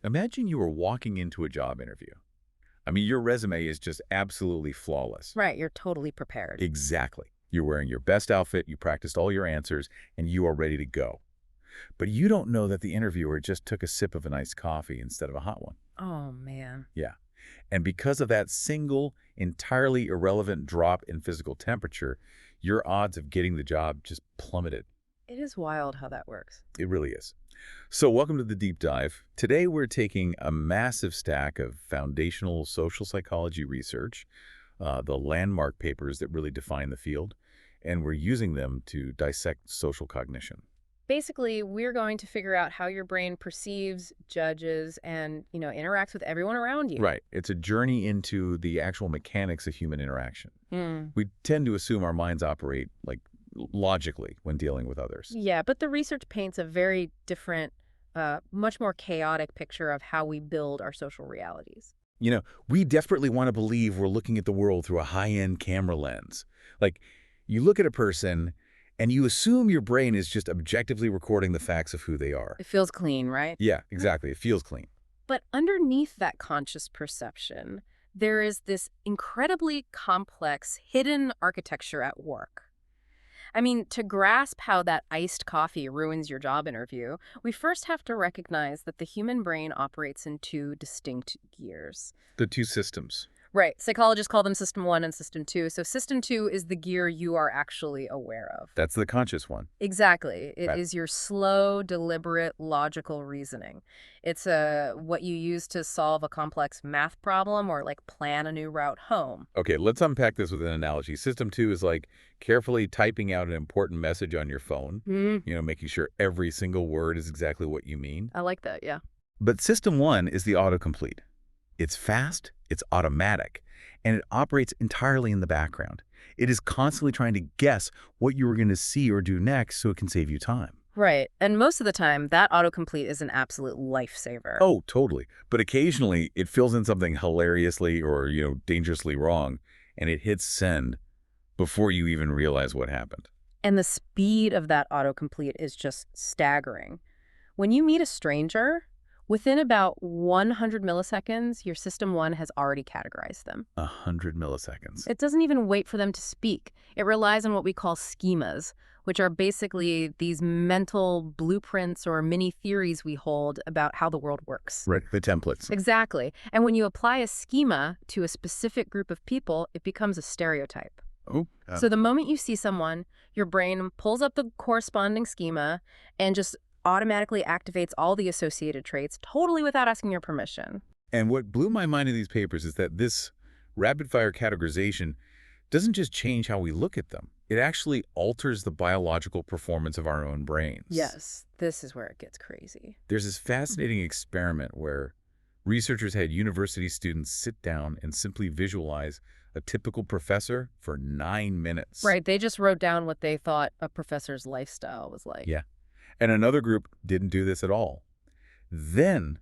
Imagine you were walking into a job interview. I mean, your resume is just absolutely flawless. Right, you're totally prepared. Exactly. You're wearing your best outfit, you practiced all your answers, and you are ready to go. But you don't know that the interviewer just took a sip of an iced coffee instead of a hot one. Oh, man. Yeah. And because of that single, entirely irrelevant drop in physical temperature, your odds of getting the job just plummeted. It is wild how that works. It really is. So welcome to the deep dive. Today we're taking a massive stack of foundational social psychology research, the landmark papers that really define the field, and we're using them to dissect social cognition. Basically, we're going to figure out how your brain perceives, judges, and, interacts with everyone around you. Right. It's a journey into the actual mechanics of human interaction. Mm. We tend to assume our minds operate, logically when dealing with others. Yeah, but the research paints a very different, much more chaotic picture of how we build our social realities. We desperately want to believe we're looking at the world through a high-end camera lens. You look at a person and you assume your brain is just objectively recording the facts of who they are. It feels clean, right? Yeah, exactly. It feels clean. But underneath that conscious perception, there is this incredibly complex hidden architecture at work. I mean, to grasp how that iced coffee ruins your job interview, we first have to recognize that the human brain operates in two distinct gears. The two systems. Right. Psychologists call them System 1 and System 2. So System 2 is the gear you are actually aware of. That's the conscious one. Exactly. It Right. is your slow, deliberate, logical reasoning. It's what you use to solve a complex math problem or plan a new route home. Okay, let's unpack this with an analogy. System 2 is like carefully typing out an important message on your phone, making sure every single word is exactly what you mean. I like that, yeah. But System 1 is the autocomplete. It's fast, it's automatic, and it operates entirely in the background. It is constantly trying to guess what you are going to see or do next so it can save you time. Right. And most of the time, that autocomplete is an absolute lifesaver. Oh, totally. But occasionally, it fills in something hilariously or, dangerously wrong, and it hits send before you even realize what happened. And the speed of that autocomplete is just staggering. When you meet a stranger, within about 100 milliseconds, your System 1 has already categorized them. 100 milliseconds. It doesn't even wait for them to speak. It relies on what we call schemas, which are basically these mental blueprints or mini theories we hold about how the world works. Right, the templates. Exactly. And when you apply a schema to a specific group of people, it becomes a stereotype. Oh. So the moment you see someone, your brain pulls up the corresponding schema and just automatically activates all the associated traits totally without asking your permission. And what blew my mind in these papers is that this rapid-fire categorization doesn't just change how we look at them. It actually alters the biological performance of our own brains. Yes, this is where it gets crazy. There's this fascinating experiment where researchers had university students sit down and simply visualize a typical professor for 9 minutes. Right, they just wrote down what they thought a professor's lifestyle was like. Yeah. And another group didn't do this at all. Then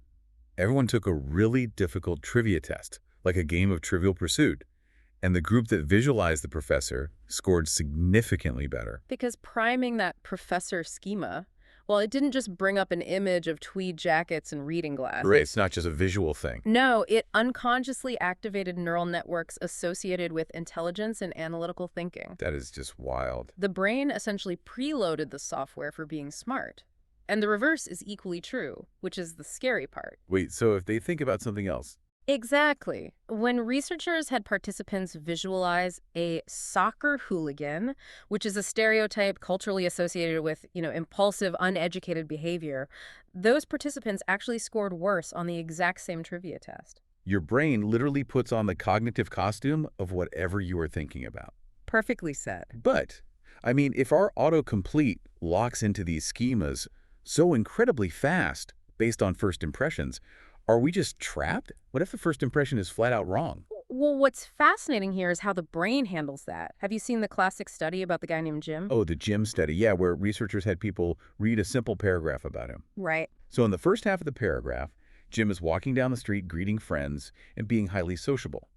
everyone took a really difficult trivia test, like a game of Trivial Pursuit. And the group that visualized the professor scored significantly better. Because priming that professor schema, well, it didn't just bring up an image of tweed jackets and reading glasses. Right, it's not just a visual thing. No, it unconsciously activated neural networks associated with intelligence and analytical thinking. That is just wild. The brain essentially preloaded the software for being smart. And the reverse is equally true, which is the scary part. Wait, so if they think about something else? Exactly. When researchers had participants visualize a soccer hooligan, which is a stereotype culturally associated with, impulsive, uneducated behavior, those participants actually scored worse on the exact same trivia test. Your brain literally puts on the cognitive costume of whatever you are thinking about. Perfectly said. But, if our autocomplete locks into these schemas so incredibly fast based on first impressions, are we just trapped? What if the first impression is flat out wrong? Well, what's fascinating here is how the brain handles that. Have you seen the classic study about the guy named Jim? Oh, the Jim study. Yeah, where researchers had people read a simple paragraph about him. Right. So in the first half of the paragraph, Jim is walking down the street greeting friends and being highly sociable.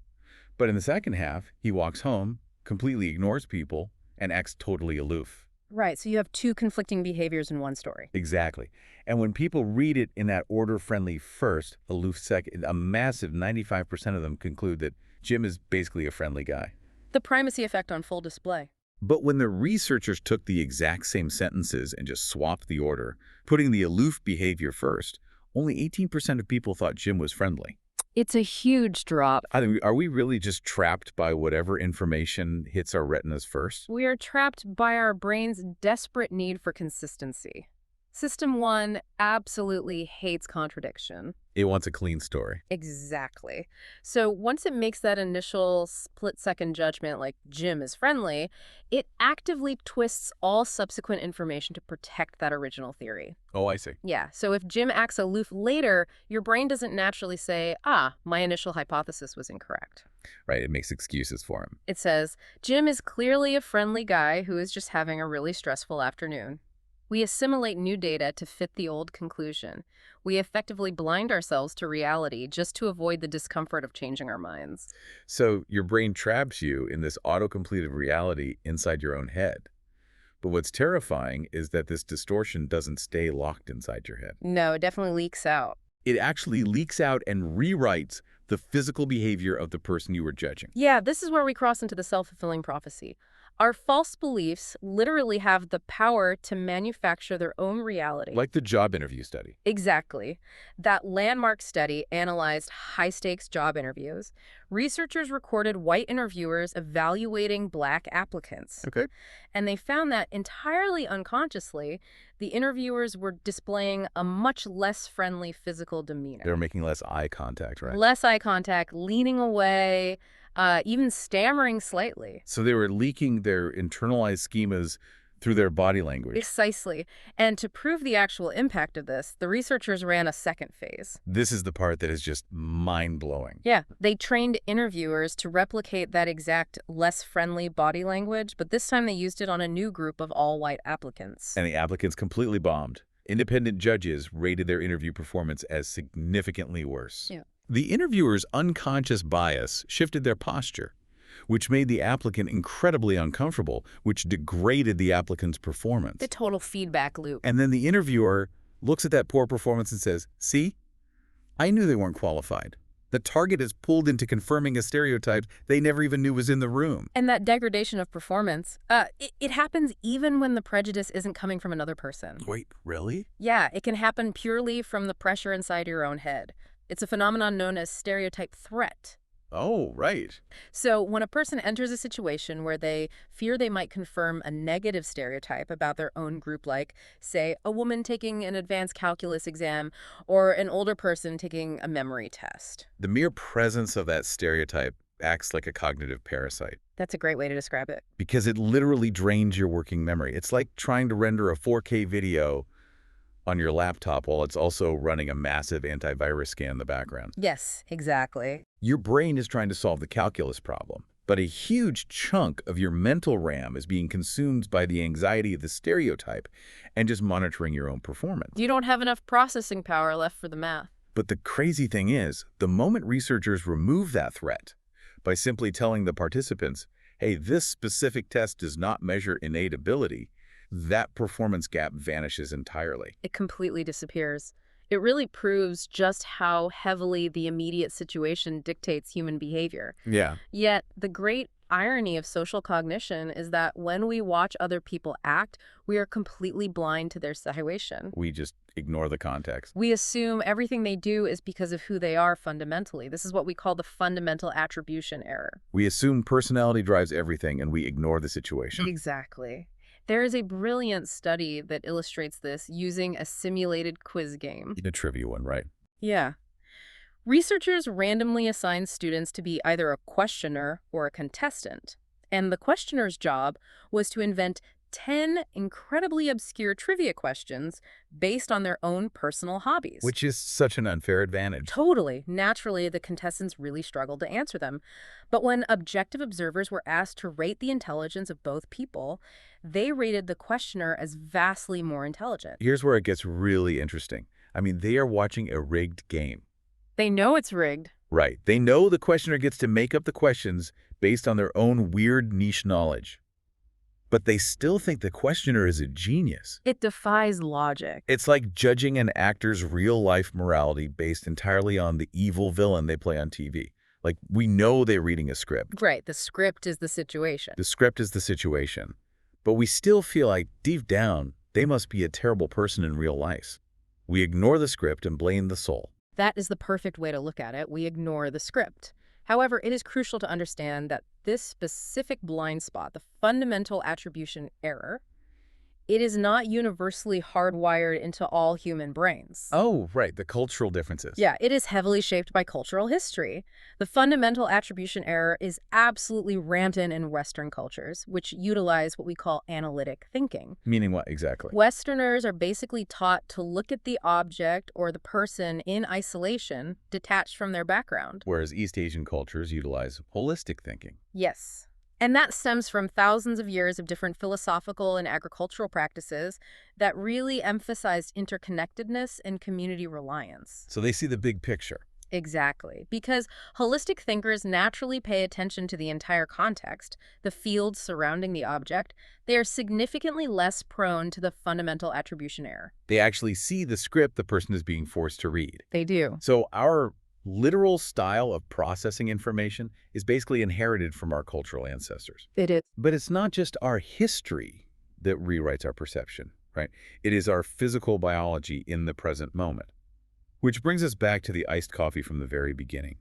But in the second half, he walks home, completely ignores people, and acts totally aloof. Right, so you have two conflicting behaviors in one story. Exactly. And when people read it in that order-friendly first, aloof second, a massive 95% of them conclude that Jim is basically a friendly guy. The primacy effect on full display. But when the researchers took the exact same sentences and just swapped the order, putting the aloof behavior first, only 18% of people thought Jim was friendly. It's a huge drop. Are we really just trapped by whatever information hits our retinas first? We are trapped by our brain's desperate need for consistency. System 1 absolutely hates contradiction. It wants a clean story. Exactly. So once it makes that initial split-second judgment like Jim is friendly, it actively twists all subsequent information to protect that original theory. Oh, I see. Yeah, so if Jim acts aloof later, your brain doesn't naturally say, my initial hypothesis was incorrect. Right, it makes excuses for him. It says, Jim is clearly a friendly guy who is just having a really stressful afternoon. We assimilate new data to fit the old conclusion. We effectively blind ourselves to reality just to avoid the discomfort of changing our minds. So your brain traps you in this autocompleted reality inside your own head. But what's terrifying is that this distortion doesn't stay locked inside your head. No, it definitely leaks out. It actually leaks out and rewrites the physical behavior of the person you were judging. Yeah, this is where we cross into the self-fulfilling prophecy. Our false beliefs literally have the power to manufacture their own reality. Like the job interview study. Exactly. That landmark study analyzed high-stakes job interviews. Researchers recorded white interviewers evaluating black applicants. Okay. And they found that entirely unconsciously, the interviewers were displaying a much less friendly physical demeanor. They were making less eye contact, right? Less eye contact, leaning away, even stammering slightly. So they were leaking their internalized schemas through their body language. Precisely. And to prove the actual impact of this, the researchers ran a second phase. This is the part that is just mind-blowing. Yeah, they trained interviewers to replicate that exact less friendly body language, but this time they used it on a new group of all-white applicants. And the applicants completely bombed. Independent judges rated their interview performance as significantly worse. Yeah. The interviewer's unconscious bias shifted their posture, which made the applicant incredibly uncomfortable, which degraded the applicant's performance. The total feedback loop. And then the interviewer looks at that poor performance and says, see, I knew they weren't qualified. The target is pulled into confirming a stereotype they never even knew was in the room. And that degradation of performance, it happens even when the prejudice isn't coming from another person. Wait, really? Yeah, it can happen purely from the pressure inside your own head. It's a phenomenon known as stereotype threat. Oh, right. So when a person enters a situation where they fear they might confirm a negative stereotype about their own group, like, say, a woman taking an advanced calculus exam or an older person taking a memory test. The mere presence of that stereotype acts like a cognitive parasite That's a great way to describe it. because it literally drains your working memory. It's like trying to render a 4K video on your laptop while it's also running a massive antivirus scan in the background. Yes, exactly. Your brain is trying to solve the calculus problem, but a huge chunk of your mental RAM is being consumed by the anxiety of the stereotype and just monitoring your own performance. You don't have enough processing power left for the math. But the crazy thing is, the moment researchers remove that threat by simply telling the participants, hey, this specific test does not measure innate ability, that performance gap vanishes entirely. It completely disappears. It really proves just how heavily the immediate situation dictates human behavior. Yeah. Yet, the great irony of social cognition is that when we watch other people act, we are completely blind to their situation. We just ignore the context. We assume everything they do is because of who they are fundamentally. This is what we call the fundamental attribution error. We assume personality drives everything and we ignore the situation. Exactly. There is a brilliant study that illustrates this using a simulated quiz game. A trivia one, right? Yeah. Researchers randomly assigned students to be either a questioner or a contestant, and the questioner's job was to invent 10 incredibly obscure trivia questions based on their own personal hobbies. Which is such an unfair advantage. Totally. Naturally, the contestants really struggled to answer them. But when objective observers were asked to rate the intelligence of both people, they rated the questioner as vastly more intelligent. Here's where it gets really interesting. I mean, they are watching a rigged game. They know it's rigged. Right. They know the questioner gets to make up the questions based on their own weird niche knowledge. But they still think the questioner is a genius. It defies logic. It's like judging an actor's real-life morality based entirely on the evil villain they play on TV. Like, we know they're reading a script. Right, the script is the situation. The script is the situation. But we still feel like, deep down, they must be a terrible person in real life. We ignore the script and blame the soul. That is the perfect way to look at it. We ignore the script. However, it is crucial to understand that this specific blind spot, the fundamental attribution error, it is not universally hardwired into all human brains. Oh, right, the cultural differences. Yeah, it is heavily shaped by cultural history. The fundamental attribution error is absolutely rampant in Western cultures, which utilize what we call analytic thinking. Meaning what exactly? Westerners are basically taught to look at the object or the person in isolation, detached from their background. Whereas East Asian cultures utilize holistic thinking. Yes. And that stems from thousands of years of different philosophical and agricultural practices that really emphasized interconnectedness and community reliance. So they see the big picture. Exactly. Because holistic thinkers naturally pay attention to the entire context, the field surrounding the object. They are significantly less prone to the fundamental attribution error. They actually see the script the person is being forced to read. They do. So our literal style of processing information is basically inherited from our cultural ancestors. It is. But it's not just our history that rewrites our perception, right? It is our physical biology in the present moment. Which brings us back to the iced coffee from the very beginning.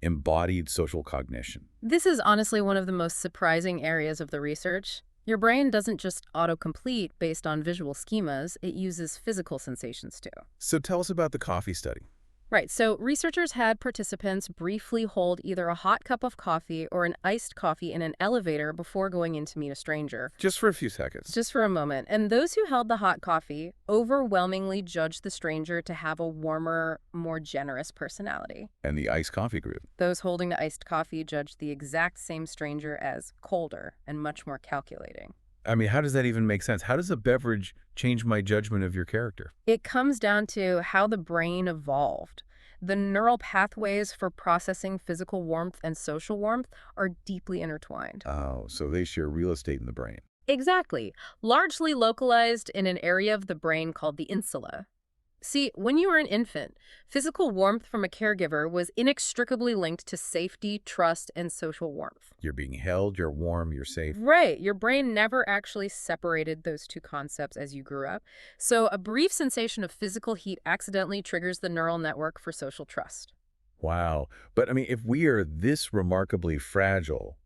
Embodied social cognition. This is honestly one of the most surprising areas of the research. Your brain doesn't just autocomplete based on visual schemas, it uses physical sensations too. So tell us about the coffee study. Right, so researchers had participants briefly hold either a hot cup of coffee or an iced coffee in an elevator before going in to meet a stranger. Just for a few seconds. Just for a moment. And those who held the hot coffee overwhelmingly judged the stranger to have a warmer, more generous personality. And the iced coffee group. Those holding the iced coffee judged the exact same stranger as colder and much more calculating. I mean, how does that even make sense? How does a beverage change my judgment of your character? It comes down to how the brain evolved. The neural pathways for processing physical warmth and social warmth are deeply intertwined. Oh, so they share real estate in the brain. Exactly. Largely localized in an area of the brain called the insula. See, when you were an infant, physical warmth from a caregiver was inextricably linked to safety, trust, and social warmth. You're being held, you're warm, you're safe. Right. Your brain never actually separated those two concepts as you grew up. So a brief sensation of physical heat accidentally triggers the neural network for social trust. Wow. But I mean, if we are this remarkably fragile,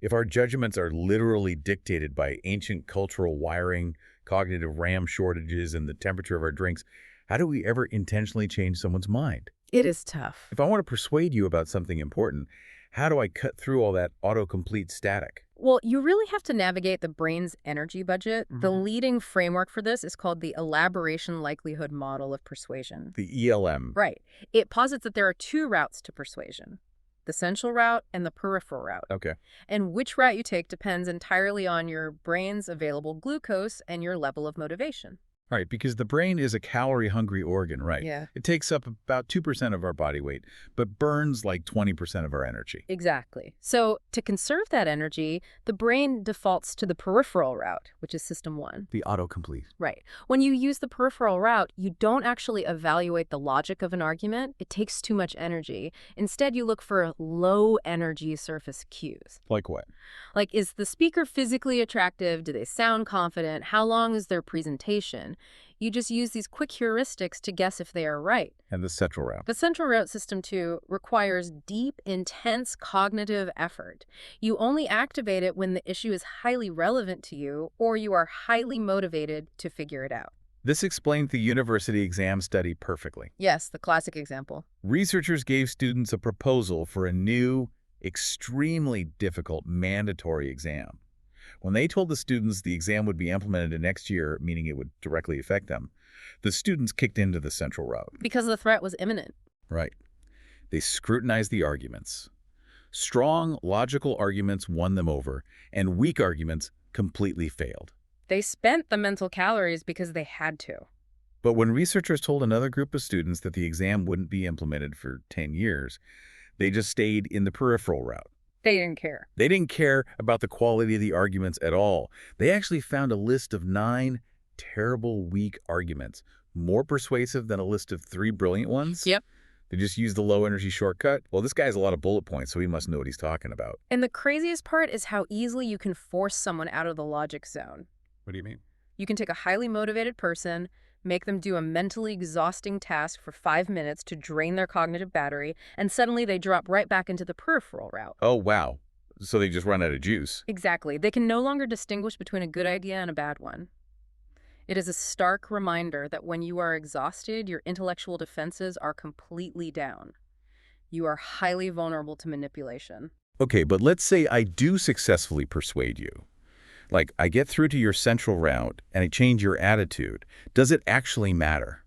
if our judgments are literally dictated by ancient cultural wiring, cognitive RAM shortages, and the temperature of our drinks, how do we ever intentionally change someone's mind? It is tough. If I want to persuade you about something important, how do I cut through all that autocomplete static? Well, you really have to navigate the brain's energy budget. The leading framework for this is called the elaboration likelihood model of persuasion. The ELM. Right. It posits that there are two routes to persuasion, the central route and the peripheral route. Okay. And which route you take depends entirely on your brain's available glucose and your level of motivation. Right, because the brain is a calorie-hungry organ, right? Yeah. It takes up about 2% of our body weight, but burns like 20% of our energy. Exactly. So to conserve that energy, the brain defaults to the peripheral route, which is system one. The autocomplete. Right. When you use the peripheral route, you don't actually evaluate the logic of an argument. It takes too much energy. Instead, you look for low-energy surface cues. Like what? Like, is the speaker physically attractive? Do they sound confident? How long is their presentation? You just use these quick heuristics to guess if they are right. And the central route. The central route system, too, requires deep, intense cognitive effort. You only activate it when the issue is highly relevant to you or you are highly motivated to figure it out. This explains the university exam study perfectly. Yes, the classic example. Researchers gave students a proposal for a new, extremely difficult mandatory exam. When they told the students the exam would be implemented in next year, meaning it would directly affect them, the students kicked into the central route. Because the threat was imminent. Right. They scrutinized the arguments. Strong, logical arguments won them over, and weak arguments completely failed. They spent the mental calories because they had to. But when researchers told another group of students that the exam wouldn't be implemented for 10 years, they just stayed in the peripheral route. They didn't care. They didn't care about the quality of the arguments at all. They actually found a list of 9 terrible, weak arguments, more persuasive than a list of 3 brilliant ones. Yep. They just used the low-energy shortcut. Well, this guy has a lot of bullet points, so he must know what he's talking about. And the craziest part is how easily you can force someone out of the logic zone. What do you mean? You can take a highly motivated person, make them do a mentally exhausting task for 5 minutes to drain their cognitive battery, and suddenly they drop right back into the peripheral route. Oh, wow. So they just run out of juice. Exactly. They can no longer distinguish between a good idea and a bad one. It is a stark reminder that when you are exhausted, your intellectual defenses are completely down. You are highly vulnerable to manipulation. Okay, but let's say I do successfully persuade you. Like, I get through to your central route and I change your attitude. Does it actually matter?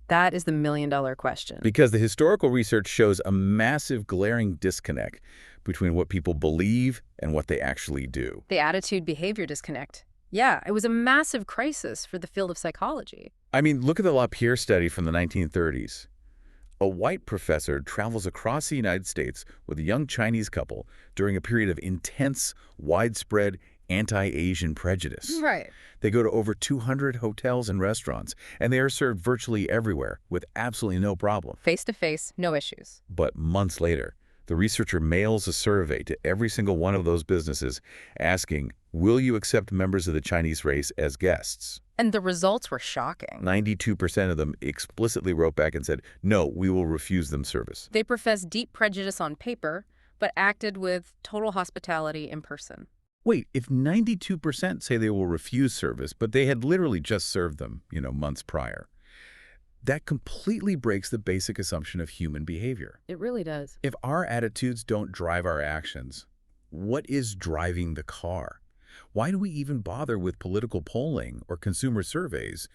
That is the million-dollar question. Because the historical research shows a massive glaring disconnect between what people believe and what they actually do. The attitude-behavior disconnect. Yeah, it was a massive crisis for the field of psychology. I mean, look at the LaPierre study from the 1930s. A white professor travels across the United States with a young Chinese couple during a period of intense, widespread anti-Asian prejudice. Right. They go to over 200 hotels and restaurants, and they are served virtually everywhere with absolutely no problem. Face-to-face, no issues. But months later, the researcher mails a survey to every single one of those businesses asking, will you accept members of the Chinese race as guests? And the results were shocking. 92% of them explicitly wrote back and said, no, we will refuse them service. They professed deep prejudice on paper, but acted with total hospitality in person. Wait, if 92% say they will refuse service, but they had literally just served them, months prior, that completely breaks the basic assumption of human behavior. It really does. If our attitudes don't drive our actions, what is driving the car? Why do we even bother with political polling or consumer surveys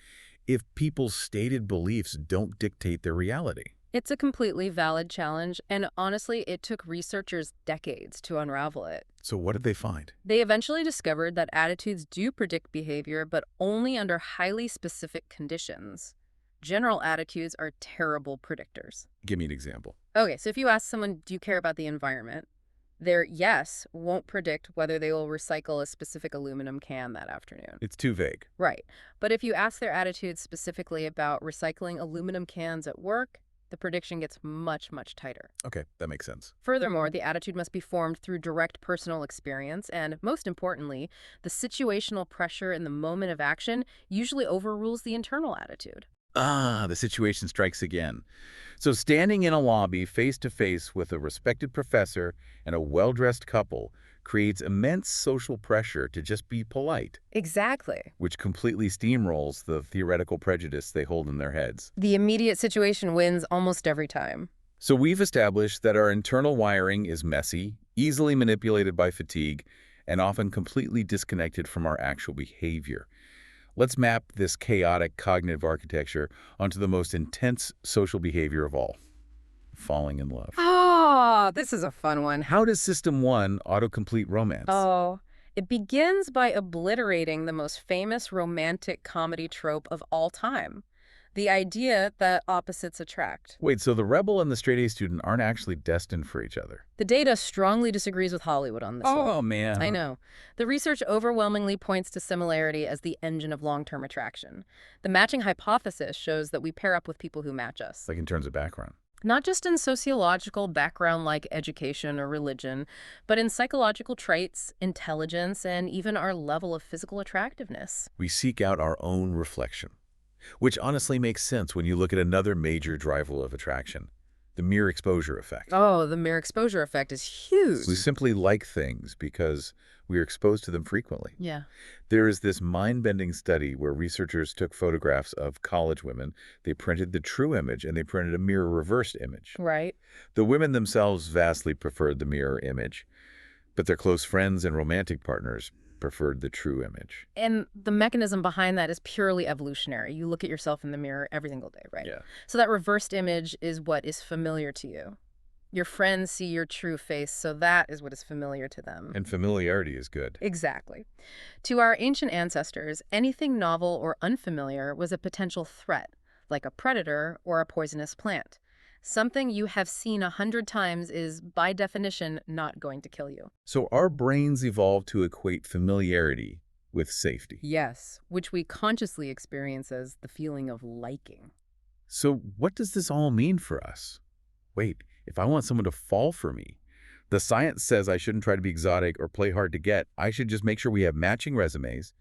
if people's stated beliefs don't dictate their reality? It's a completely valid challenge, and honestly, it took researchers decades to unravel it. So what did they find? They eventually discovered that attitudes do predict behavior, but only under highly specific conditions. General attitudes are terrible predictors. Give me an example. Okay, so if you ask someone, do you care about the environment? Their yes won't predict whether they will recycle a specific aluminum can that afternoon. It's too vague. Right. But if you ask their attitude specifically about recycling aluminum cans at work, the prediction gets much, much tighter. Okay, that makes sense. Furthermore, the attitude must be formed through direct personal experience, and most importantly, the situational pressure in the moment of action usually overrules the internal attitude. Ah, the situation strikes again. So standing in a lobby face-to-face with a respected professor and a well-dressed couple creates immense social pressure to just be polite. Exactly. Which completely steamrolls the theoretical prejudice they hold in their heads. The immediate situation wins almost every time. So we've established that our internal wiring is messy, easily manipulated by fatigue, and often completely disconnected from our actual behavior. Let's map this chaotic cognitive architecture onto the most intense social behavior of all, falling in love. Oh, this is a fun one. How does System 1 autocomplete romance? Oh, it begins by obliterating the most famous romantic comedy trope of all time. The idea that opposites attract. Wait, so the rebel and the straight-A student aren't actually destined for each other? The data strongly disagrees with Hollywood on this one. Oh, man. I know. The research overwhelmingly points to similarity as the engine of long-term attraction. The matching hypothesis shows that we pair up with people who match us. Like in terms of background? Not just in sociological background like education or religion, but in psychological traits, intelligence, and even our level of physical attractiveness. We seek out our own reflection. Which honestly makes sense when you look at another major driver of attraction, the mere exposure effect. Oh, the mere exposure effect is huge. We simply like things because we are exposed to them frequently. Yeah. There is this mind-bending study where researchers took photographs of college women. They printed the true image and they printed a mirror reversed image. Right. The women themselves vastly preferred the mirror image, but their close friends and romantic partners preferred the true image. And the mechanism behind that is purely evolutionary. You look at yourself in the mirror every single day, right? Yeah. So that reversed image is what is familiar to you. Your friends see your true face, so that is what is familiar to them. And familiarity is good. Exactly. To our ancient ancestors, anything novel or unfamiliar was a potential threat, like a predator or a poisonous plant. Something you have seen 100 times is, by definition, not going to kill you. So our brains evolved to equate familiarity with safety. Yes, which we consciously experience as the feeling of liking. So what does this all mean for us? Wait, if I want someone to fall for me, the science says I shouldn't try to be exotic or play hard to get. I should just make sure we have matching resumes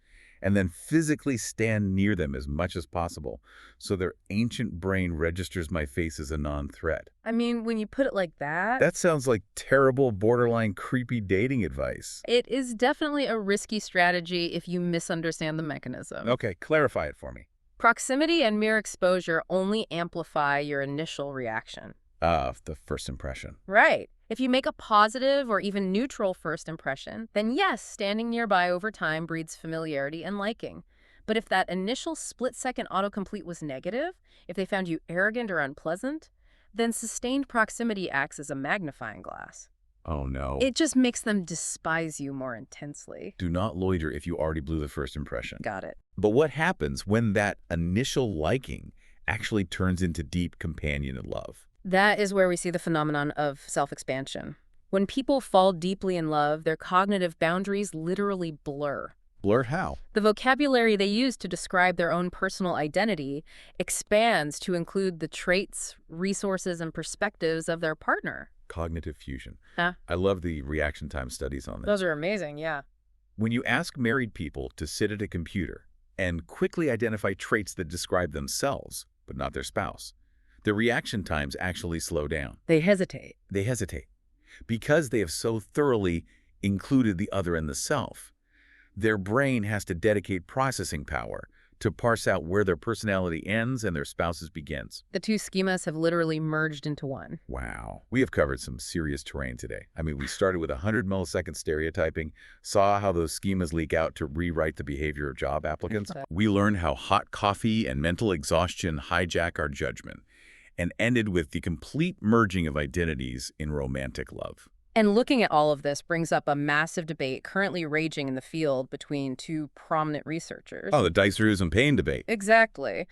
and then physically stand near them as much as possible so their ancient brain registers my face as a non-threat. I mean, when you put it like that, That sounds like terrible, borderline creepy dating advice. it is definitely a risky strategy if you misunderstand the mechanism. Okay, clarify it for me. Proximity and mere exposure only amplify your initial reaction. The first impression. Right. If you make a positive or even neutral first impression, then yes, standing nearby over time breeds familiarity and liking. But if that initial split-second autocomplete was negative, if they found you arrogant or unpleasant, then sustained proximity acts as a magnifying glass. Oh no. It just makes them despise you more intensely. Do not loiter if you already blew the first impression. Got it. But what happens when that initial liking actually turns into deep companion and love? That is where we see the phenomenon of self-expansion. When people fall deeply in love, their cognitive boundaries literally blur. Blur how? The vocabulary they use to describe their own personal identity expands to include the traits, resources, and perspectives of their partner. Cognitive fusion. Huh? I love the reaction time studies on this. Those are amazing, yeah. When you ask married people to sit at a computer and quickly identify traits that describe themselves, but not their spouse, their reaction times actually slow down. They hesitate. They hesitate because they have so thoroughly included the other in the self. Their brain has to dedicate processing power to parse out where their personality ends and their spouse's begins. The two schemas have literally merged into one. Wow. We have covered some serious terrain today. I mean, we started with 100-millisecond stereotyping, saw how those schemas leak out to rewrite the behavior of job applicants. We learned how hot coffee and mental exhaustion hijack our judgment, and ended with the complete merging of identities in romantic love. And looking at all of this brings up a massive debate currently raging in the field between two prominent researchers. Oh, the dice rules and pain debate. Exactly.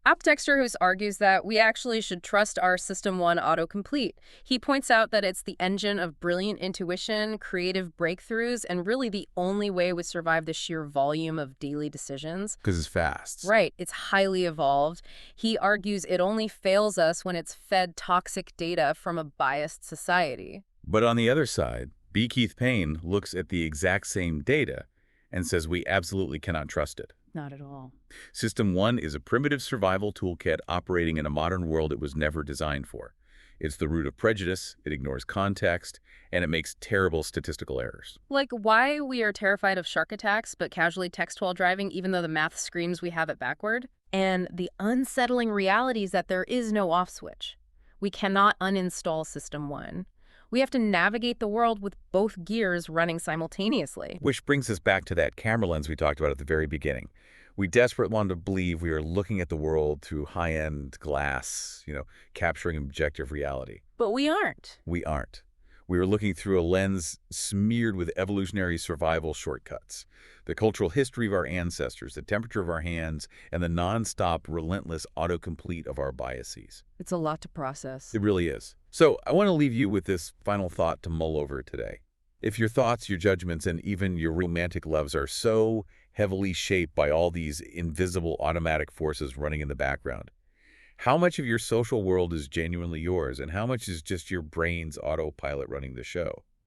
Aptexter argues that we actually should trust our System 1 autocomplete. He points out that it's the engine of brilliant intuition, creative breakthroughs, and really the only way we survive the sheer volume of daily decisions. Because it's fast. Right. It's highly evolved. He argues it only fails us when it's fed toxic data from a biased society. But on the other side, B. Keith Payne looks at the exact same data and says we absolutely cannot trust it. Not at all. System 1 is a primitive survival toolkit operating in a modern world it was never designed for. It's the root of prejudice, it ignores context, and it makes terrible statistical errors. Like why we are terrified of shark attacks but casually text while driving even though the math screams we have it backward. And the unsettling reality is that there is no off switch. We cannot uninstall System 1. We have to navigate the world with both gears running simultaneously. Which brings us back to that camera lens we talked about at the very beginning. We desperately want to believe we are looking at the world through high-end glass, capturing objective reality. But we aren't. We aren't. We are looking through a lens smeared with evolutionary survival shortcuts. The cultural history of our ancestors, the temperature of our hands, and the nonstop, relentless autocomplete of our biases. It's a lot to process. It really is. So I want to leave you with this final thought to mull over today. If your thoughts, your judgments, and even your romantic loves are so heavily shaped by all these invisible automatic forces running in the background, how much of your social world is genuinely yours, and how much is just your brain's autopilot running the show?